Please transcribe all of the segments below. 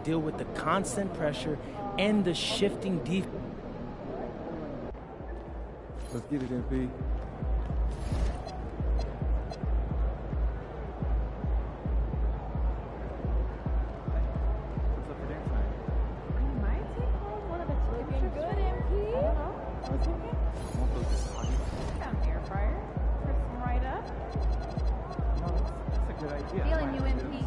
deal with the constant pressure and the shifting defense. Let's get it, MP. Feeling you, MP.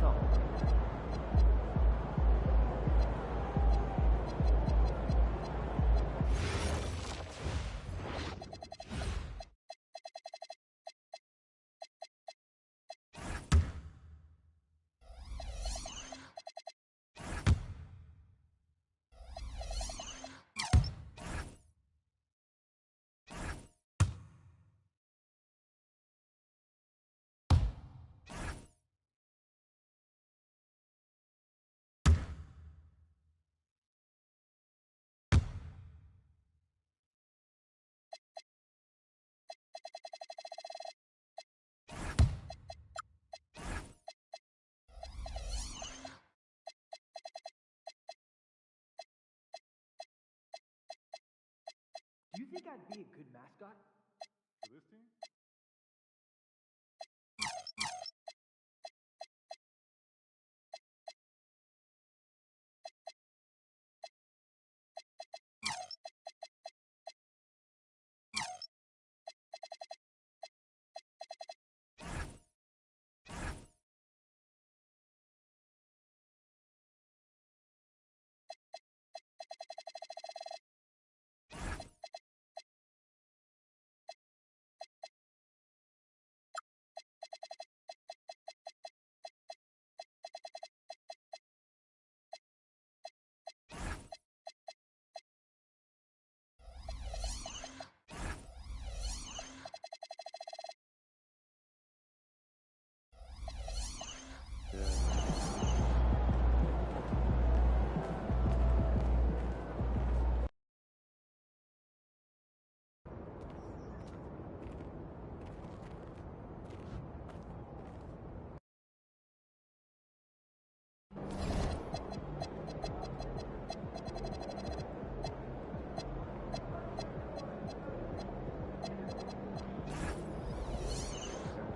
Do you think I'd be a good mascot for this team?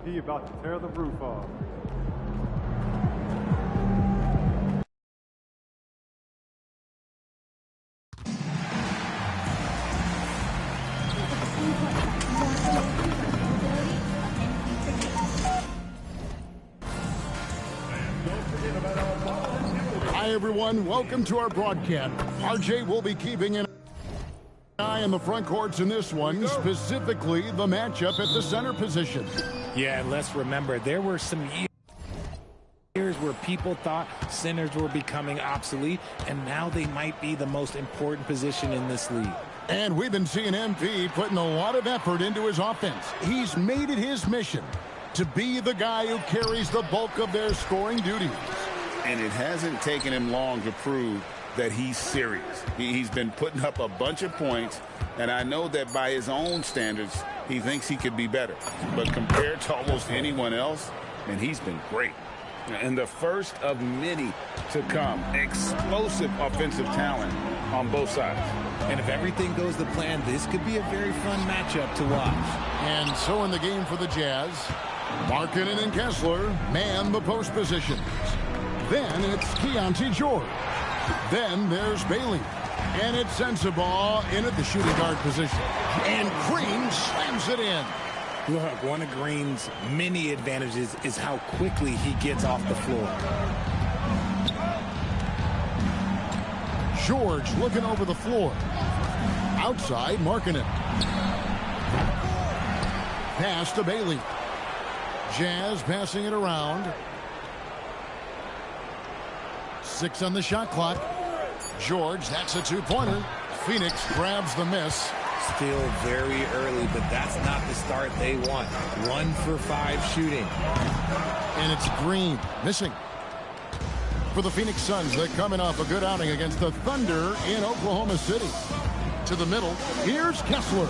He about to tear the roof off. Hi, everyone. Welcome to our broadcast. RJ will be keeping an eye on the front courts in this one, specifically the matchup at the center position. Yeah, and let's remember, there were some years where people thought centers were becoming obsolete, and now they might be the most important position in this league. And we've been seeing MP putting a lot of effort into his offense. He's made it his mission to be the guy who carries the bulk of their scoring duties. And it hasn't taken him long to prove that he's serious. He's been putting up a bunch of points, and I know that by his own standards, he thinks he could be better. But compared to almost anyone else, and he's been great. And the first of many to come. Explosive offensive talent on both sides. And if everything goes to plan, this could be a very fun matchup to watch. And so in the game for the Jazz, Markkanen and Kessler man the post positions. Then it's Keontae George. Then there's Bailey. And it's Sensabaugh in at the shooting guard position. And Green slams it in. Look, one of Green's many advantages is how quickly he gets off the floor. George looking over the floor. Outside, Markkanen. Pass to Bailey. Jazz passing it around. 6 on the shot clock. George, that's a two-pointer. Phoenix grabs the miss. Still very early, but that's not the start they want. 1 for 5 shooting. And it's Green missing. For the Phoenix Suns, they're coming off a good outing against the Thunder in Oklahoma City. To the middle, here's Kessler.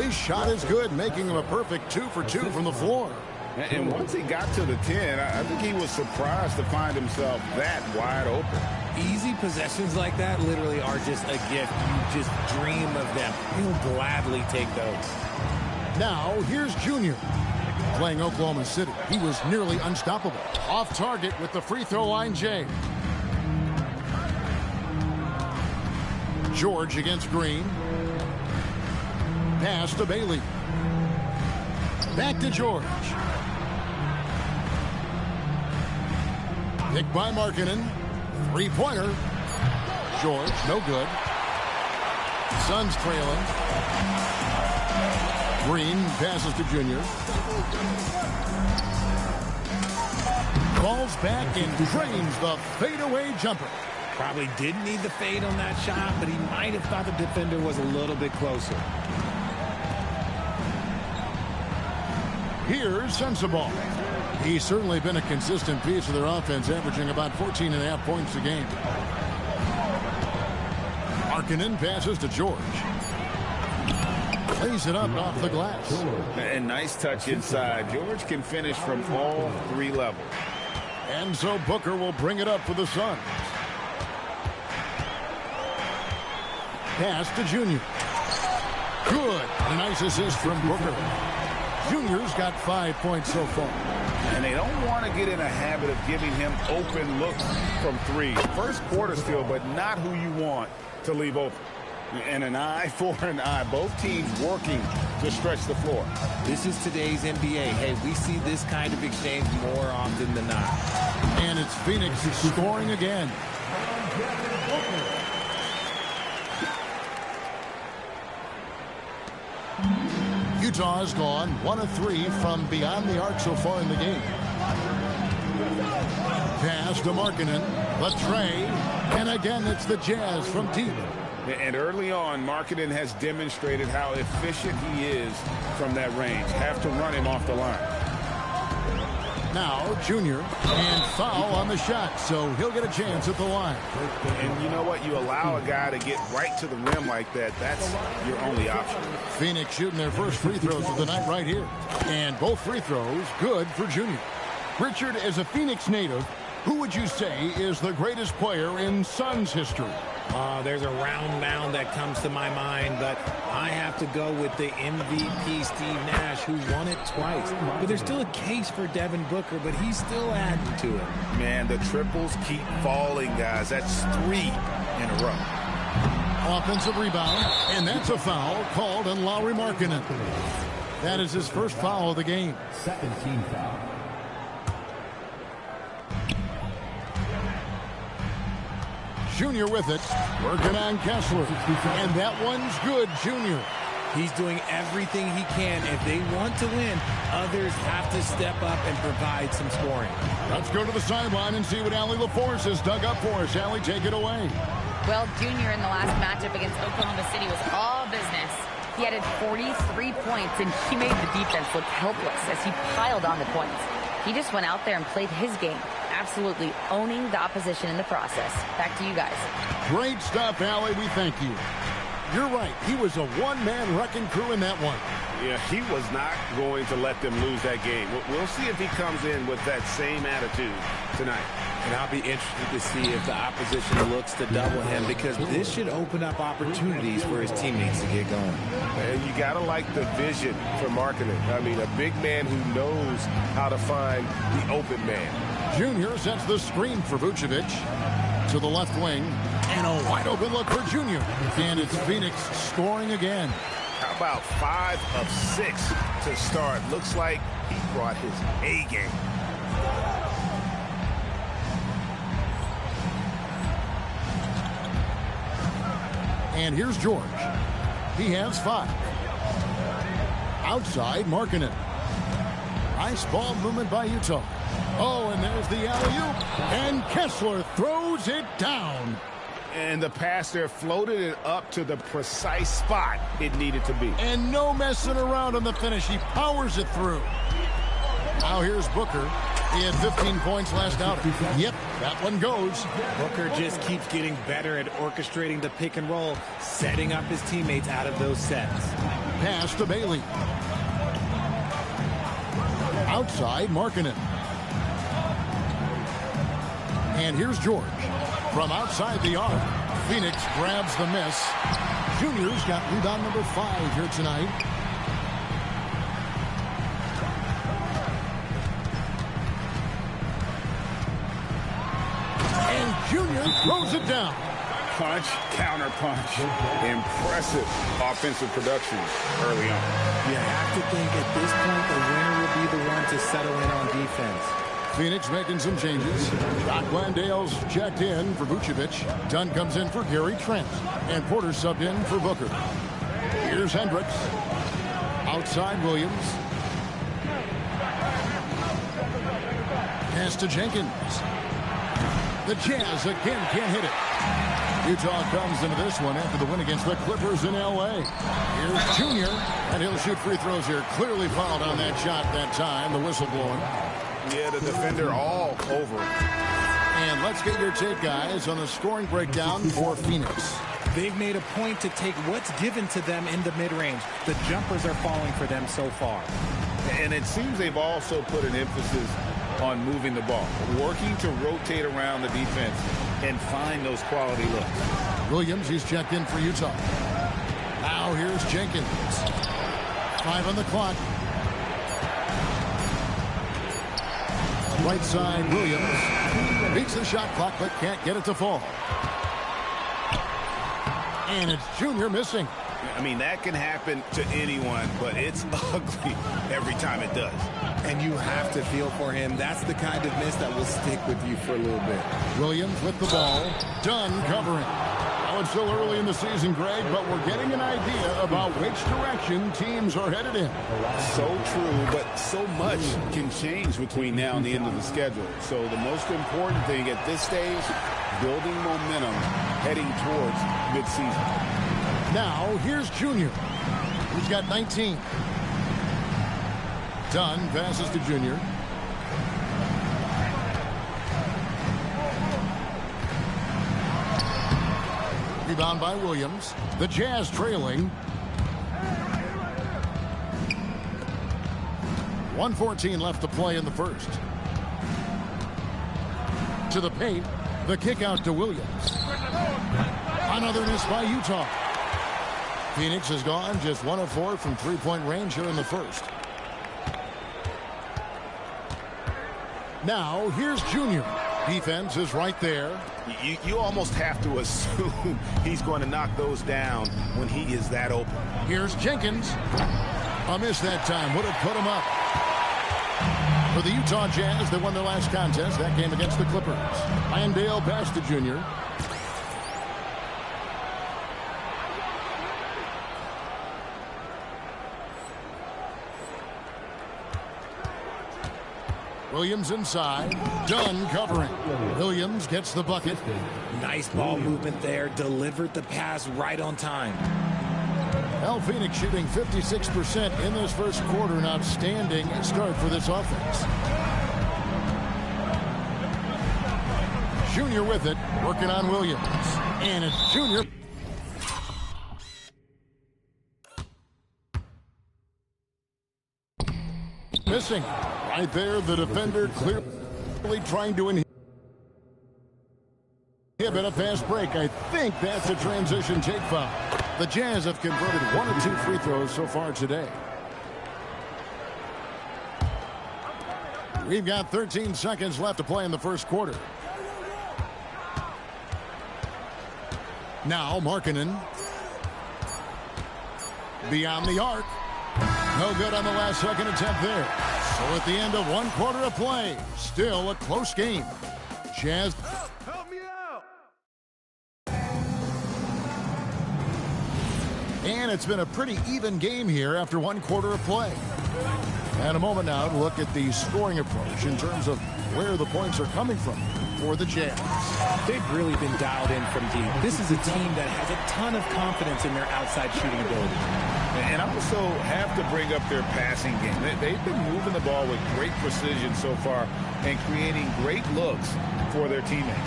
His shot is good, making him a perfect 2 for 2 from the floor. And once he got to the 10, I think he was surprised to find himself that wide open. Easy possessions like that literally are just a gift. You just dream of them. He'll gladly take those. Now, here's Junior. Playing Oklahoma City, he was nearly unstoppable. Off target with the free throw line, Jay. George against Green. Pass to Bailey. Back to George. Picked by Markkanen. Three-pointer. George, no good. Suns trailing. Green passes to Junior. Falls back and drains the fadeaway jumper. Probably didn't need the fade on that shot, but he might have thought the defender was a little bit closer. Here's Sensabaugh. He's certainly been a consistent piece of their offense, averaging about 14.5 points a game. Markkanen passes to George. Plays it up off the glass. And nice touch inside. George can finish from all three levels. And so Booker will bring it up for the Suns. Pass to Junior. Good. A nice assist from Booker. Junior's got 5 points so far. And they don't want to get in a habit of giving him open looks from three. First quarter still, but not who you want to leave open. And an eye for an eye. Both teams working to stretch the floor. This is today's NBA. Hey, we see this kind of exchange more often than not. And it's Phoenix scoring again. Utah has gone 1 of 3 from beyond the arc so far in the game. Pass to Markkanen. The tray. And again, it's the Jazz from deep. And early on, Markkanen has demonstrated how efficient he is from that range. Have to run him off the line. Now, Junior. And foul on the shot, so he'll get a chance at the line. And you know what? You allow a guy to get right to the rim like that. That's your only option. Phoenix shooting their first free throws of the night right here. And both free throws good for Junior. Richard, as a Phoenix native, who would you say is the greatest player in Suns history? There's a round mound that comes to my mind, but I have to go with the MVP Steve Nash, who won it twice. But there's still a case for Devin Booker, but he's still adding to it. Man, the triples keep falling, guys. That's 3 in a row. Offensive rebound, and that's a foul called on Lauri Markkanen. That is his first foul of the game. 17 foul. Junior with it, working on Kessler, and that one's good, Junior. He's doing everything he can. If they want to win, others have to step up and provide some scoring. Let's go to the sideline and see what Allie LaForce has dug up for us. Allie, take it away. Well, Junior in the last matchup against Oklahoma City was all business. He added 43 points, and he made the defense look helpless as he piled on the points. He just went out there and played his game, absolutely owning the opposition in the process. Back to you guys. Great stuff, Allie. We thank you. You're right. He was a one-man wrecking crew in that one. Yeah, he was not going to let them lose that game. We'll see if he comes in with that same attitude tonight. And I'll be interested to see if the opposition looks to double him, because this should open up opportunities for his teammates to get going. And you got to like the vision for Markkanen. I mean, a big man who knows how to find the open man. Junior sets the screen for Vucevic to the left wing, and a wide open look for Junior. And it's Phoenix scoring again. How about 5 of 6 to start? Looks like he brought his A game. And here's George. He has 5. Outside, Markkanen. Nice ball movement by Utah. Oh, and there's the alley-oop. And Kessler throws it down. And the pass there floated it up to the precise spot it needed to be. And no messing around on the finish. He powers it through. Now here's Booker. He had 15 points last outing. Yep, that one goes. Booker just keeps getting better at orchestrating the pick and roll, setting up his teammates out of those sets. Pass to Bailey. Outside, Markkanen. And here's George. from outside the arc. Phoenix grabs the miss. Junior's got rebound number 5 here tonight. And Junior throws it down. Punch, counter punch. Impressive offensive production early on. You have to think at this point the winner will be the one to settle in on defense. Phoenix making some changes. Doc Landale's checked in for Vucevic. Dunn comes in for Gary Trent. And Porter subbed in for Booker. Here's Hendricks. Outside Williams. Pass to Jenkins. The Jazz again can't hit it. Utah comes into this one after the win against the Clippers in L.A. Here's Junior, and he'll shoot free throws here. Clearly fouled on that shot that time. The whistle blowing. Yeah, the defender all over. And let's get your take, guys, on the scoring breakdown for Phoenix. They've made a point to take what's given to them in the mid-range. The jumpers are falling for them so far. And it seems they've also put an emphasis on moving the ball, working to rotate around the defense and find those quality looks. Williams, he's checked in for Utah. Now here's Jenkins. 5 on the clock. Right side, Williams. Beats the shot clock, but can't get it to fall. And it's Junior missing. I mean, that can happen to anyone, but it's ugly every time it does. And you have to feel for him. That's the kind of miss that will stick with you for a little bit. Williams with the ball. Dunn covering. Now it's still early in the season, Greg, but we're getting an idea about which direction teams are headed in. So true, but so much can change between now and the end of the schedule. So the most important thing at this stage, building momentum heading towards midseason. Now, here's Junior. He's got 19. Dunn passes to Junior. Rebound by Williams. The Jazz trailing. 1:14 left to play in the first. To the paint. The kick out to Williams. Another miss by Utah. Phoenix has gone just 1 of 4 from three-point range here in the first. Now, here's Junior. Defense is right there. You almost have to assume he's going to knock those down when he is that open. Here's Jenkins. A miss that time. Would have put him up. For the Utah Jazz, they won their last contest. That game against the Clippers. Landale passed to Junior. Williams inside. Dunn covering. Williams gets the bucket. Nice ball movement there. Delivered the pass right on time. Well, Phoenix shooting 56% in this first quarter. An outstanding start for this offense. Junior with it. Working on Williams. And it's Junior. Missing. Right there, the defender clearly trying to inhibit a fast break. I think that's a transition take foul. The Jazz have converted 1 of 2 free throws so far today. We've got 13 seconds left to play in the first quarter. Now Markkanen. Beyond the arc. No good on the last second attempt there. So at the end of 1 quarter of play, still a close game. Jazz. Help me out! And it's been a pretty even game here after 1 quarter of play. And a moment now to look at the scoring approach in terms of where the points are coming from for the Jazz. They've really been dialed in from deep. This is a team that has a ton of confidence in their outside shooting ability. And I also have to bring up their passing game. They've been moving the ball with great precision so far and creating great looks for their teammates.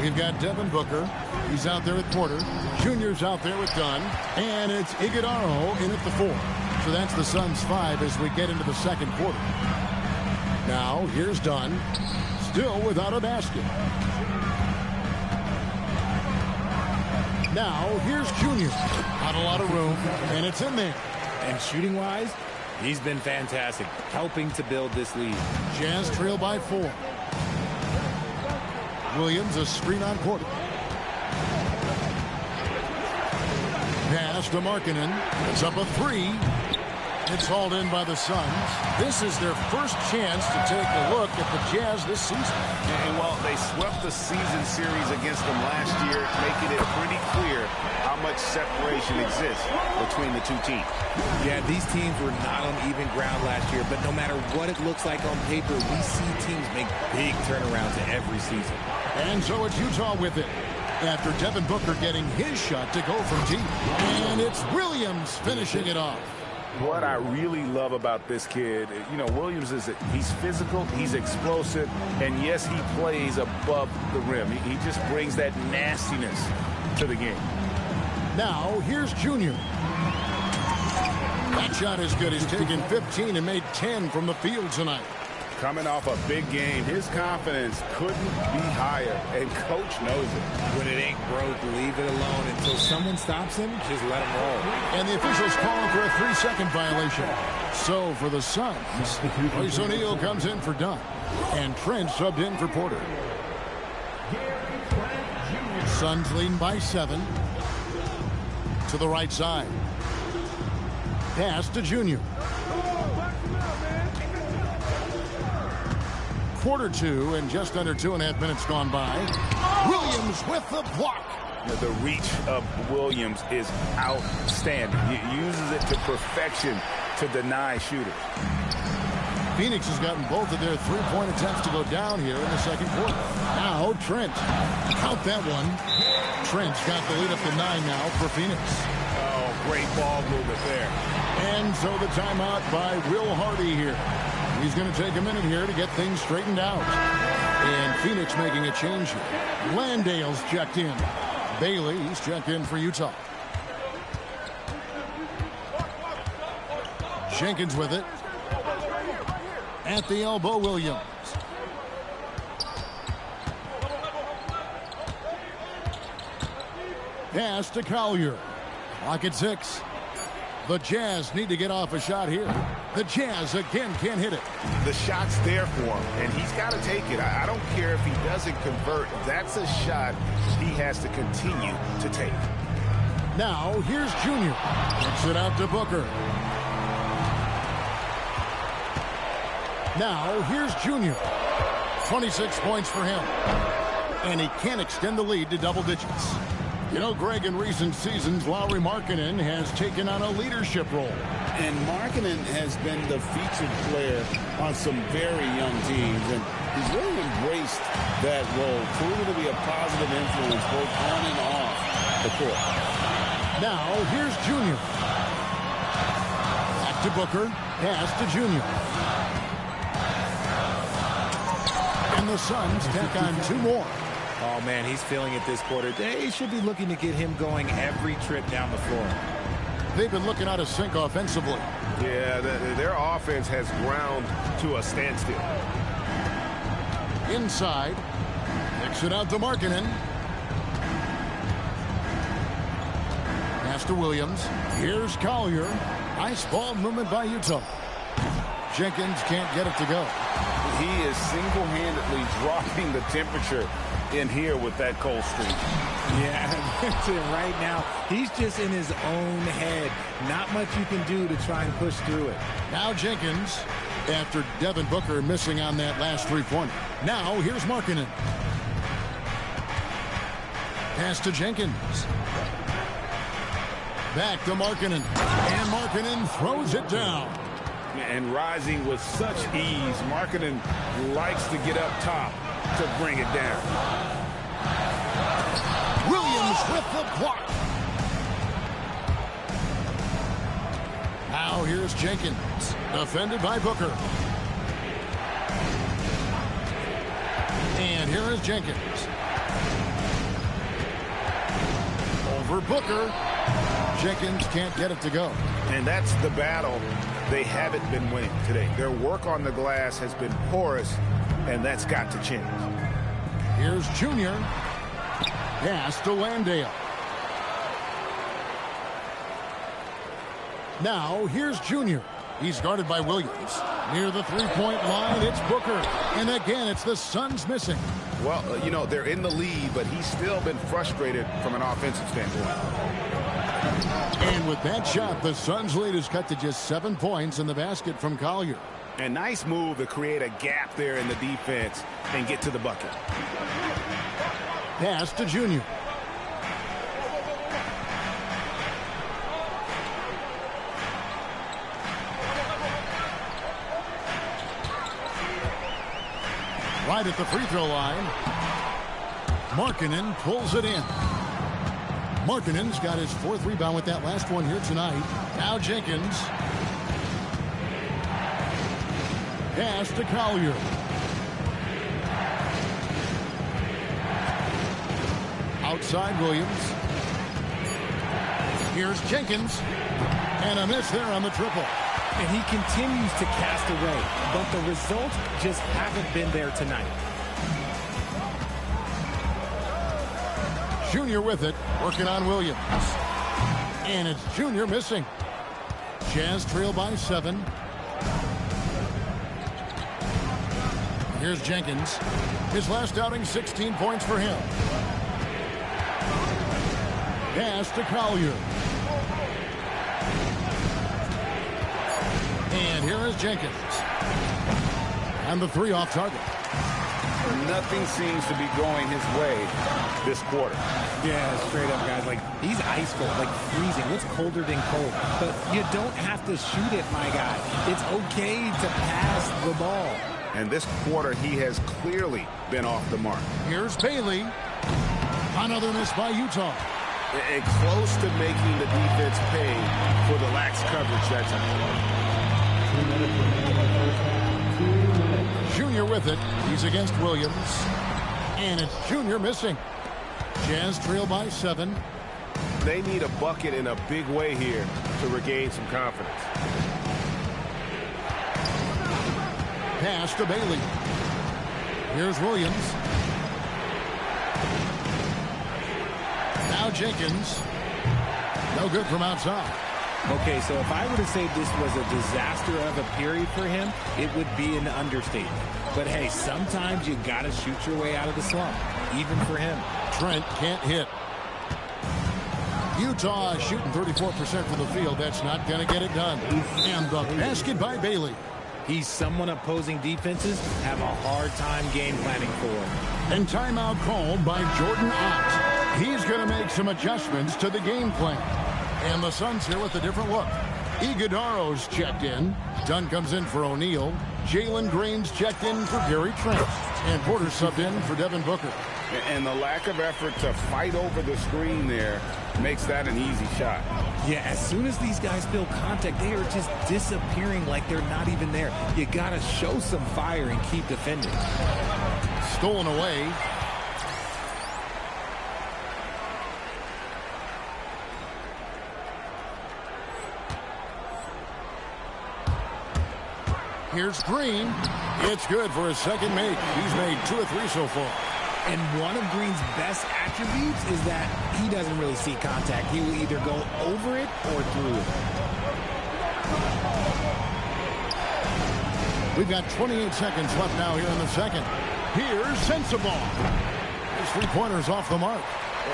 We've got Devin Booker. He's out there with Porter. Junior's out there with Dunn. And it's Iguodala in at the 4. So that's the Suns' 5 as we get into the second quarter. Now, here's Dunn. Still without a basket. Now, here's Junior. Not a lot of room, and it's in there. And shooting-wise, he's been fantastic, helping to build this lead. Jazz trail by 4. Williams, a screen on Porter. Pass to Markkanen. It's up a 3. It's hauled in by the Suns. This is their first chance to take a look at the Jazz this season. And well, they swept the season series against them last year, making it pretty clear how much separation exists between the two teams. Yeah, these teams were not on even ground last year, but no matter what it looks like on paper, we see teams make big turnarounds every season. And so it's Utah with it, after Devin Booker getting his shot to go from deep. And it's Williams finishing it off. What I really love about this kid, Williams is that he's physical, he's explosive, and yes, he plays above the rim. He just brings that nastiness to the game. Now, here's Junior. That shot is good. He's taken 15 and made 10 from the field tonight. Coming off a big game, his confidence couldn't be higher, and Coach knows it. When it ain't broke, leave it alone until someone stops him. Just let him roll. And the officials calling for a 3-second violation. So for the Suns, Royce O'Neal comes in for Dunn, and Trent subbed in for Porter. Suns leading by 7. To the right side. Pass to Junior. Quarter 2 and just under 2.5 minutes gone by. Williams with the block. The reach of Williams is outstanding. He uses it to perfection to deny shooters. Phoenix has gotten both of their three-point attempts to go down here in the second quarter. Now Trent. Count that one. Trent's got the lead up to 9 now for Phoenix. Oh, great ball movement there. And so the timeout by Will Hardy here. He's going to take a minute here to get things straightened out. And Phoenix making a change here. Landale's checked in. Bailey's checked in for Utah. Jenkins with it. At the elbow, Williams. Pass to Collier. Clock at 6. The Jazz need to get off a shot here. The Jazz again can't hit it. The shot's there for him, and he's got to take it. I don't care if he doesn't convert. That's a shot he has to continue to take. Now, here's Junior. Kicks it out to Booker. Now, here's Junior. 26 points for him. And he can't extend the lead to double digits. You know, Greg, in recent seasons, Lauri Markkanen has taken on a leadership role. And Markkanen has been the featured player on some very young teams, and he's really embraced that role, proving to be a positive influence both on and off the court. Now, here's Junior. Back to Booker. Pass to Junior. And the Suns tack on 2 more. Oh, man, he's feeling it this quarter. They should be looking to get him going every trip down the floor. They've been looking out of sync offensively. Yeah, their offense has ground to a standstill. Inside. Kicks it out to Markkanen. Pass to Williams. Here's Collier. Nice ball movement by Utah. Jenkins can't get it to go. He is single-handedly dropping the temperature in here with that cold streak. Yeah, right now, he's just in his own head. Not much you can do to try and push through it. Now Jenkins, after Devin Booker missing on that last three-pointer. Now here's Markkanen. Pass to Jenkins. Back to Markkanen. And Markkanen throws it down. And rising with such ease, Markkanen likes to get up top to bring it down. Williams with the block. Now here's Jenkins, defended by Booker. And here is Jenkins. Over Booker. Jenkins can't get it to go. And that's the battle they haven't been winning today. Their work on the glass has been porous, and that's got to change. Here's Junior. Pass to Landale. Now, here's Junior. He's guarded by Williams. Near the three-point line, it's Booker. And again, it's the Suns missing. Well, you know, they're in the lead, but he's still been frustrated from an offensive standpoint. And with that shot, the Suns' lead is cut to just 7 points in the basket from Collier. A nice move to create a gap there in the defense and get to the bucket. Pass to Junior. Right at the free throw line. Markkanen pulls it in. Markkanen's got his 4th rebound with that last one here tonight. Now Jenkins. Pass to Collier. Outside Williams. Here's Jenkins. And a miss there on the triple. And he continues to cast away, but the results just haven't been there tonight. Junior with it, working on Williams. And it's Junior missing. Jazz trail by 7. Here's Jenkins. His last outing, 16 points for him. Pass to Collier. And here is Jenkins. And the 3 off target. Nothing seems to be going his way this quarter. Yeah, straight up, guys. Like, he's ice cold, like freezing. What's colder than cold? But you don't have to shoot it, my guy. It's okay to pass the ball. And this quarter, he has clearly been off the mark. Here's Bailey. Another miss by Utah. And close to making the defense pay for the lax coverage that time. Junior with it. He's against Williams. And it's Junior missing. Jazz trail by 7. They need a bucket in a big way here to regain some confidence. Pass to Bailey. Here's Williams. Now Jenkins. No good from outside. Okay, so if I were to say this was a disaster of a period for him, it would be an understatement. But hey, sometimes you got to shoot your way out of the slump, even for him. Trent can't hit. Utah is shooting 34% from the field. That's not going to get it done. And the basket by Bailey. He's someone opposing defenses have a hard time game planning for. And timeout called by Jordan Ott. He's going to make some adjustments to the game plan. And the Suns here with a different look. Iguodaro's checked in. Dunn comes in for O'Neal. Jalen Green's checked in for Gary Trent. And Porter subbed in for Devin Booker. And the lack of effort to fight over the screen there makes that an easy shot. Yeah, as soon as these guys feel contact, they are just disappearing like they're not even there. You got to show some fire and keep defending. Stolen away. Here's Green. It's good for his second make. He's made 2 of 3 so far. And one of Green's best attributes is that he doesn't really see contact. He will either go over it or through it. We've got 28 seconds left now here in the second. Here's Sensabaugh. His 3-pointer's off the mark.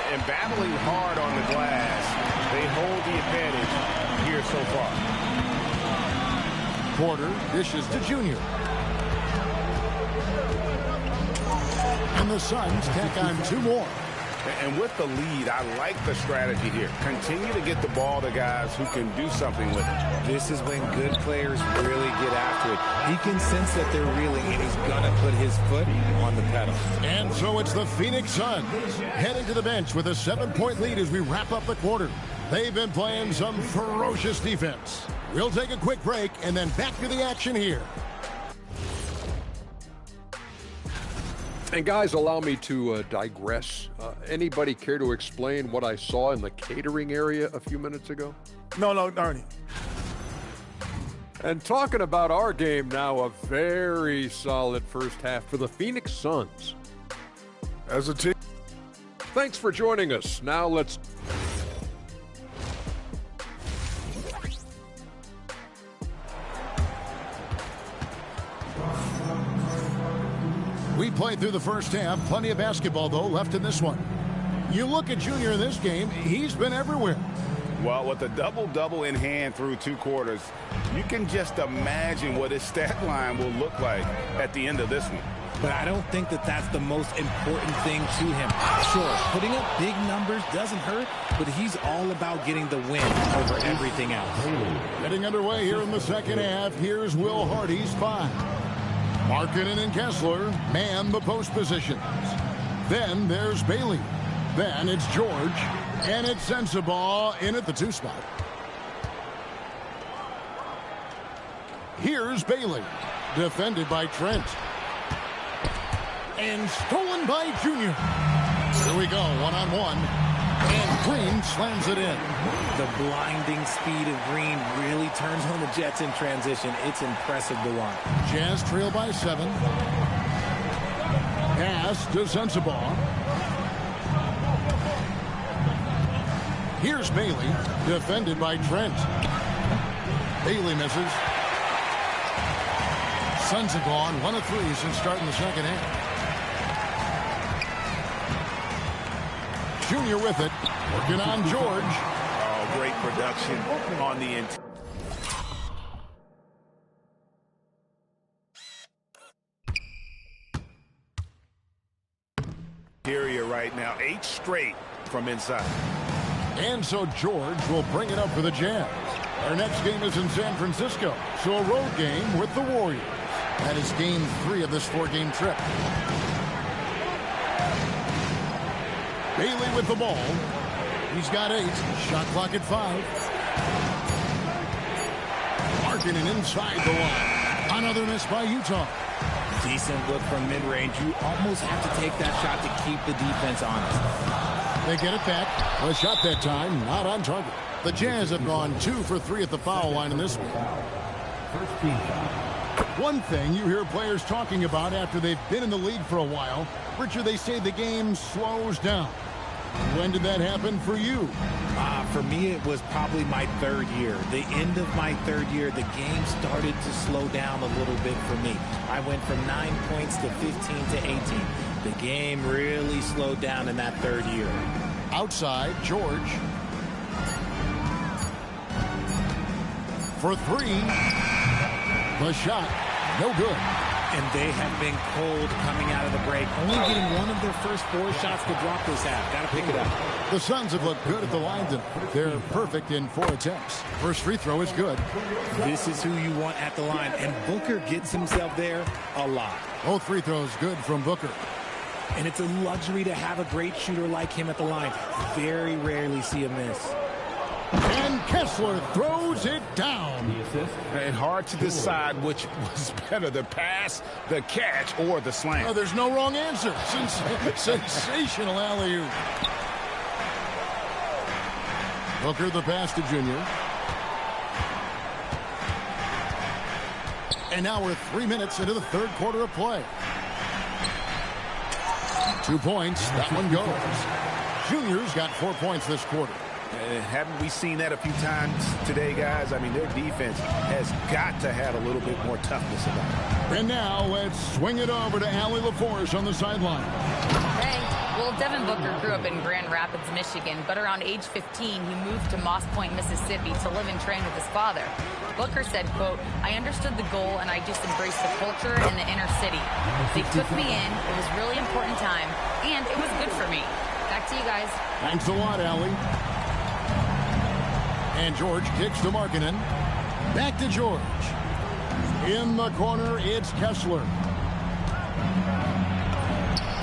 And battling hard on the glass, they hold the advantage here so far. Porter dishes to Junior. And the Suns tack on 2 more. And with the lead, I like the strategy here. Continue to get the ball to guys who can do something with it. This is when good players really get after it. He can sense that they're reeling, and he's going to put his foot on the pedal. And so it's the Phoenix Suns heading to the bench with a 7-point lead as we wrap up the quarter. They've been playing some ferocious defense. We'll take a quick break and then back to the action here. And guys, allow me to digress. Anybody care to explain what I saw in the catering area a few minutes ago? No, Ernie. And talking about our game now, a very solid first half for the Phoenix Suns. As a team. Thanks for joining us. Now let's... play through the first half. Plenty of basketball, though, left in this one. You look at Junior in this game, he's been everywhere. Well, with a double-double in hand through 2 quarters, you can just imagine what his stat line will look like at the end of this one. But I don't think that that's the most important thing to him. Sure, putting up big numbers doesn't hurt, but he's all about getting the win over everything else. Getting underway here in the second half. Here's Will Hardy's 5. Markkanen and Kessler man the post positions. Then there's Bailey. Then it's George. And it's Sensabaugh in at the 2 spot. Here's Bailey. Defended by Trent. And stolen by Junior. Here we go, one-on-one. And Green slams it in. The blinding speed of Green really turns on the Jets in transition. It's impressive to watch. Jazz trail by 7. Pass to Sensabaugh. Here's Bailey, defended by Trent. Bailey misses. Suns have gone 1 of 3 since starting the second half. Junior with it, working on George. Oh, great production on the interior right now. 8 straight from inside. And so George will bring it up for the Jazz. Our next game is in San Francisco, so a road game with the Warriors. That is game 3 of this 4-game trip. Bailey with the ball. He's got 8. Shot clock at 5. Markkanen inside the line. Another miss by Utah. Decent look from mid-range. You almost have to take that shot to keep the defense honest. They get it back. A shot that time, not on target. The Jazz have gone 2 for 3 at the foul line in this one. One thing you hear players talking about after they've been in the league for a while, Richard, they say the game slows down. When did that happen for you? For me, it was probably my 3rd year. The end of my 3rd year, the game started to slow down a little bit for me. I went from 9 points to 15 to 18. The game really slowed down in that 3rd year. Outside, George. For 3. The shot, no good. And they have been cold coming out of the break. Only getting one of their first 4 shots to drop this half. Got to pick it up. The Suns have looked good at the line tonight. They're perfect in 4 attempts. First free throw is good. This is who you want at the line. And Booker gets himself there a lot. Both free throws good from Booker. And it's a luxury to have a great shooter like him at the line. Very rarely see a miss. And Kessler throws it down. And hard to decide which was better, the pass, the catch, or the slam. Oh, there's no wrong answer. Sensational alley-oop. Booker the pass to Junior. And now we're 3 minutes into the 3rd quarter of play. 2 points. That one goes. Junior's got 4 points this quarter. Haven't we seen that a few times today, guys? I mean, their defense has got to have a little bit more toughness about it. And now let's swing it over to Allie LaForce on the sideline. Hey, well, Devin Booker grew up in Grand Rapids, Michigan, but around age 15, he moved to Moss Point, Mississippi to live and train with his father. Booker said, quote, "I understood the goal and I just embraced the culture and the inner city. They took me in. It was a really important time, and it was good for me." Back to you guys. Thanks a lot, Allie. And George kicks to Markkanen. Back to George. In the corner, it's Kessler.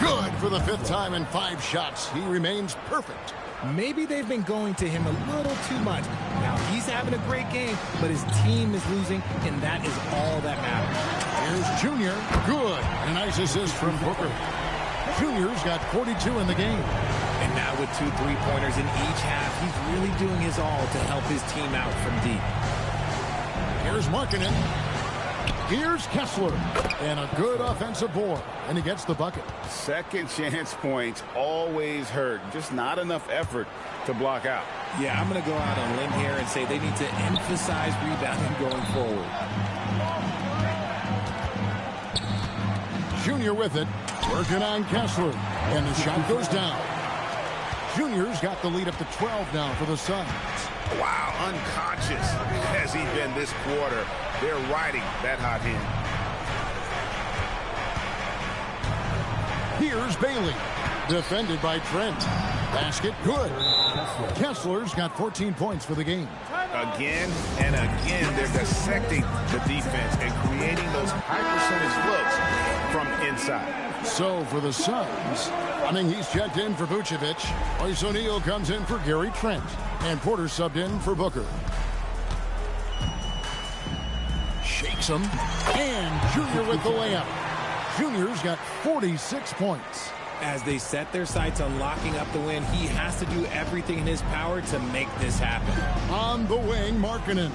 Good for the 5th time in 5 shots. He remains perfect. Maybe they've been going to him a little too much. Now, he's having a great game, but his team is losing, and that is all that matters. Here's Junior. Good. A nice assist from Booker. Junior's got 42 in the game. And now with 2 3-pointers in each half, he's really doing his all to help his team out from deep. Here's Markkanen. Here's Kessler. And a good offensive board. And he gets the bucket. Second chance points always hurt. Just not enough effort to block out. Yeah, I'm going to go out on a limb here and say they need to emphasize rebounding going forward. Junior with it. Working on Kessler. And the shot goes down. Junior's got the lead up to 12 now for the Suns. Wow, unconscious has he been this quarter. They're riding that hot hand. Here's Bailey. Defended by Trent. Basket good. Kessler's got 14 points for the game. Again and again, they're dissecting the defense and creating those high percentage looks from inside. So for the Suns, he's checked in for Vucevic. Royce O'Neal comes in for Gary Trent. And Porter subbed in for Booker. Shakes him. And Junior with the layup. Junior's got 46 points. As they set their sights on locking up the win, he has to do everything in his power to make this happen. On the wing, Markkanen.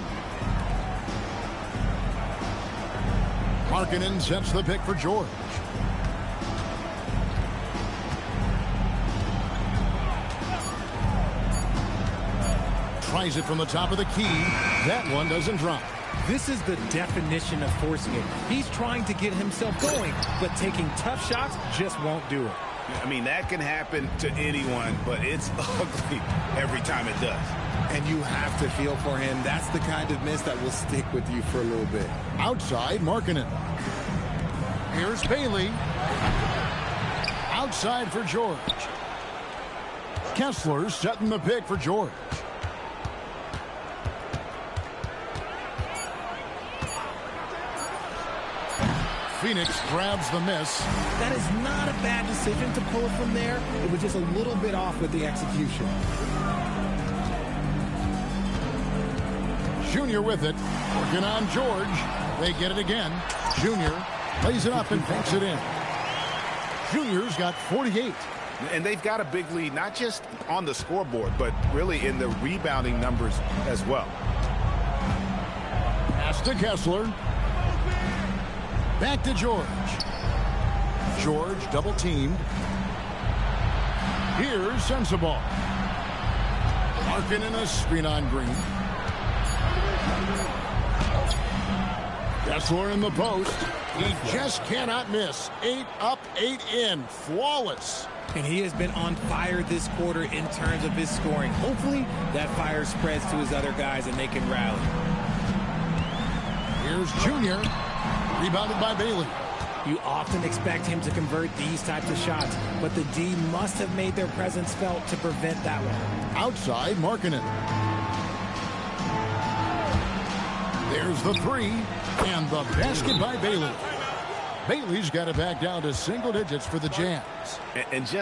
Markkanen sets the pick for George. Tries it from the top of the key. That one doesn't drop. This is the definition of forcing it. He's trying to get himself going, but taking tough shots just won't do it. That can happen to anyone, but it's ugly every time it does. And you have to feel for him. That's the kind of miss that will stick with you for a little bit. Outside, Markkanen. Here's Bailey. Outside for George. Kessler setting the pick for George. Phoenix grabs the miss. That is not a bad decision to pull it from there. It was just a little bit off with the execution. Junior with it. Working on George. They get it again. Junior lays it up and banks it in. Junior's got 48. And they've got a big lead, not just on the scoreboard, but really in the rebounding numbers as well. Pass to Kessler. Back to George. George double teamed. Here's Sensabaugh. Markkanen a screen on Green. Kessler in the post. He just cannot miss. 8 up, 8 in. Flawless. And he has been on fire this quarter in terms of his scoring. Hopefully that fire spreads to his other guys and they can rally. Here's Junior. Rebounded by Bailey. You often expect him to convert these types of shots, but the D must have made their presence felt to prevent that one. Outside, Markkanen. There's the three, and the basket by Bailey. Bailey's got it back down to single digits for the Jazz. And just